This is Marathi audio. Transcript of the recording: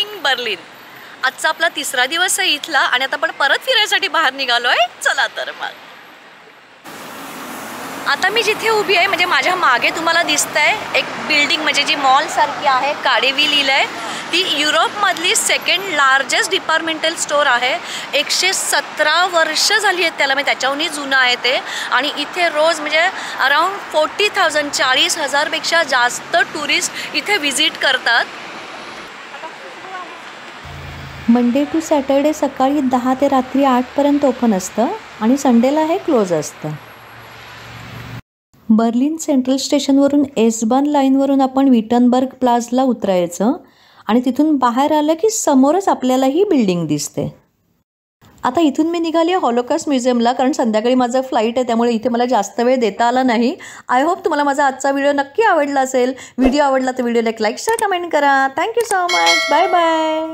Morning Berlin. आजचा आपला तिसरा दिवस आहे इथला आणि आता आपण परत फिरायसाठी बाहेर निघालोय. चला तर मग. आता मी जिथे उभी आहे म्हणजे माझ्या मागे तुम्हाला दिसतंय एक बिल्डिंग म्हणजे जी मॉल सारखी आहे, काडेवी लिहिलंय. ती युरोपमधली सेकंड लार्जेस्ट डिपार्टमेंटल स्टोर आहे. 117 वर्ष झाली आहेत त्याला, म्हणजे त्याच्याहूनही जुनं आहे ते. आणि इथे रोज म्हणजे अराउंड 40,000 40,000पेक्षा जास्त टुरिस्ट इथे व्हिजिट करतात. मंडे टू सॅटर्डे सकाळी 10 ते रात्री 8पर्यंत ओपन असतं आणि संडेला हे क्लोज असतं. बर्लिन सेंट्रल स्टेशनवरून एस-बान लाईनवरून आपण विटनबर्ग प्लाझला उतरायचं आणि तिथून बाहेर आलं की समोरच आपल्याला ही बिल्डिंग दिसते. आता इथून मी निघाली आहे हॉलोकॉस्ट म्युझियमला, कारण संध्याकाळी माझं फ्लाईट आहे, त्यामुळे इथे मला जास्त वेळ देता आला नाही. आय होप तुम्हाला माझा आजचा व्हिडिओ नक्की आवडला असेल. व्हिडिओ आवडला तर व्हिडिओला एक लाईक शेअर कमेंट करा. Thank you so much. Bye bye.